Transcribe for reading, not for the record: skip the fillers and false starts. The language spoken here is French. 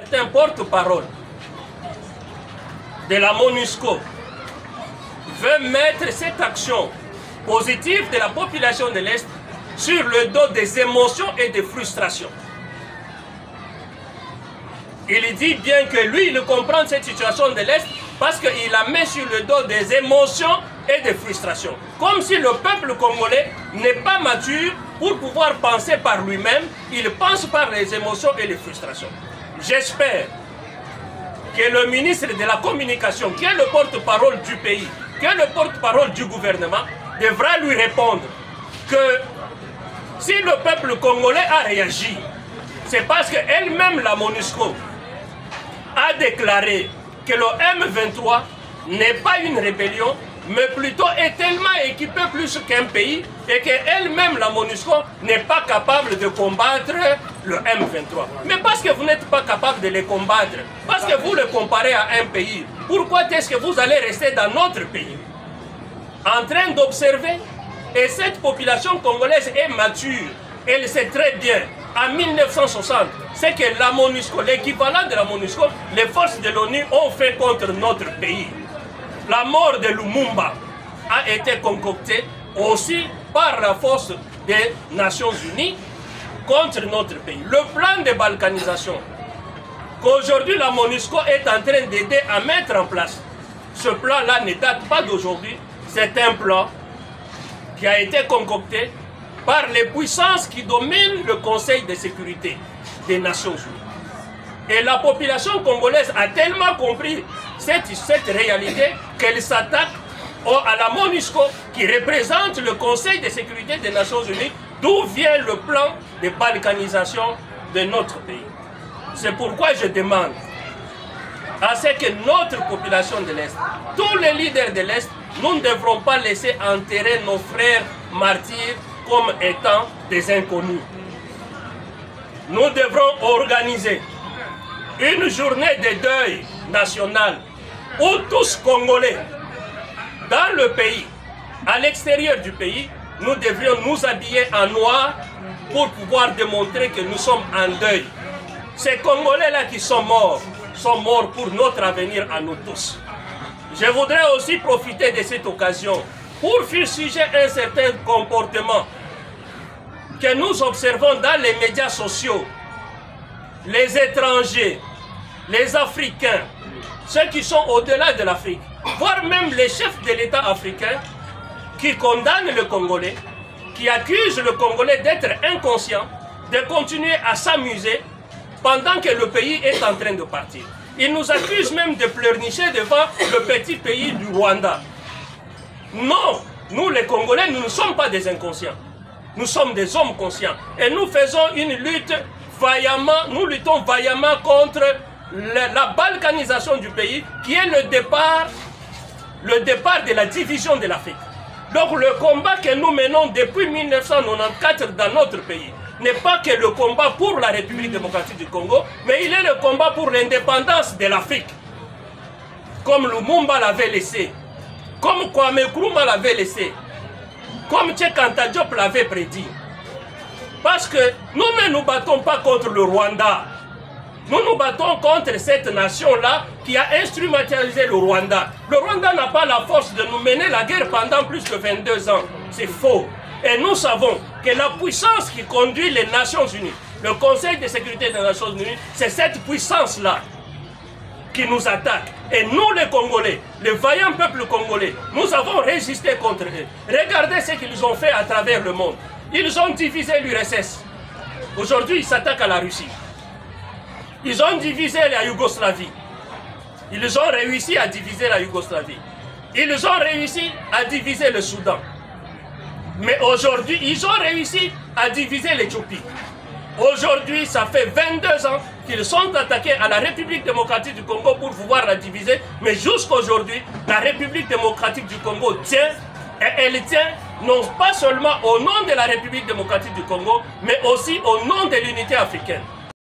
Certains porte-parole de la MONUSCO veut mettre cette action positive de la population de l'Est sur le dos des émotions et des frustrations. Il dit bien que lui, il comprend cette situation de l'Est parce qu'il la met sur le dos des émotions et des frustrations. Comme si le peuple congolais n'est pas mature pour pouvoir penser par lui-même, il pense par les émotions et les frustrations. J'espère que le ministre de la Communication, qui est le porte-parole du pays, qui est le porte-parole du gouvernement, devra lui répondre que si le peuple congolais a réagi, c'est parce qu'elle-même, la MONUSCO, a déclaré que le M23 n'est pas une rébellion, mais plutôt est tellement équipée plus qu'un pays et qu'elle-même, la MONUSCO, n'est pas capable de combattre le M23. Mais parce que vous n'êtes pas capable de les combattre, parce que vous le comparez à un pays, pourquoi est-ce que vous allez rester dans notre pays en train d'observer? Et cette population congolaise est mature, elle sait très bien. En 1960, c'est que la MONUSCO, l'équivalent de la MONUSCO, les forces de l'ONU ont fait contre notre pays. La mort de Lumumba a été concoctée aussi par la force des Nations Unies contre notre pays. Le plan de balkanisation qu'aujourd'hui la MONUSCO est en train d'aider à mettre en place, ce plan-là ne date pas d'aujourd'hui, c'est un plan qui a été concocté par les puissances qui dominent le Conseil de sécurité des Nations Unies. Et la population congolaise a tellement compris cette réalité qu'elle s'attaque à la MONUSCO qui représente le Conseil de sécurité des Nations Unies, d'où vient le plan de balkanisation de notre pays. C'est pourquoi je demande à ce que notre population de l'Est, tous les leaders de l'Est, nous ne devrons pas laisser enterrer nos frères martyrs comme étant des inconnus. Nous devrons organiser une journée de deuil national où tous Congolais, dans le pays, à l'extérieur du pays, nous devrions nous habiller en noir pour pouvoir démontrer que nous sommes en deuil. Ces Congolais-là qui sont morts pour notre avenir à nous tous. Je voudrais aussi profiter de cette occasion pour fustiger un certain comportement que nous observons dans les médias sociaux. Les étrangers, les Africains, ceux qui sont au-delà de l'Afrique, voire même les chefs de l'État africain qui condamnent le Congolais, qui accusent le Congolais d'être inconscient, de continuer à s'amuser pendant que le pays est en train de partir. Ils nous accusent même de pleurnicher devant le petit pays du Rwanda. Non, nous les Congolais, nous ne sommes pas des inconscients. Nous sommes des hommes conscients. Et nous faisons une lutte vaillamment, nous luttons vaillamment contre la balkanisation du pays, qui est le départ de la division de l'Afrique. Donc le combat que nous menons depuis 1994 dans notre pays n'est pas que le combat pour la République démocratique du Congo, mais il est le combat pour l'indépendance de l'Afrique. Comme Lumumba l'avait laissé, comme Kwame Nkrumah l'avait laissé, comme Cheikh Anta Diop l'avait prédit. Parce que nous ne nous battons pas contre le Rwanda. Nous nous battons contre cette nation-là qui a instrumentalisé le Rwanda. Le Rwanda n'a pas la force de nous mener la guerre pendant plus de 22 ans. C'est faux. Et nous savons que la puissance qui conduit les Nations Unies, le Conseil de sécurité des Nations Unies, c'est cette puissance-là qui nous attaque. Et nous les Congolais, les vaillants peuples congolais, nous avons résisté contre eux. Regardez ce qu'ils ont fait à travers le monde. Ils ont divisé l'URSS. Aujourd'hui, ils s'attaquent à la Russie. Ils ont divisé la Yougoslavie. Ils ont réussi à diviser la Yougoslavie. Ils ont réussi à diviser le Soudan. Mais aujourd'hui, ils ont réussi à diviser l'Éthiopie. Aujourd'hui, ça fait 22 ans qu'ils sont attaqués à la République démocratique du Congo pour pouvoir la diviser. Mais jusqu'aujourd'hui, la République démocratique du Congo tient, et elle tient non pas seulement au nom de la République démocratique du Congo, mais aussi au nom de l'unité africaine.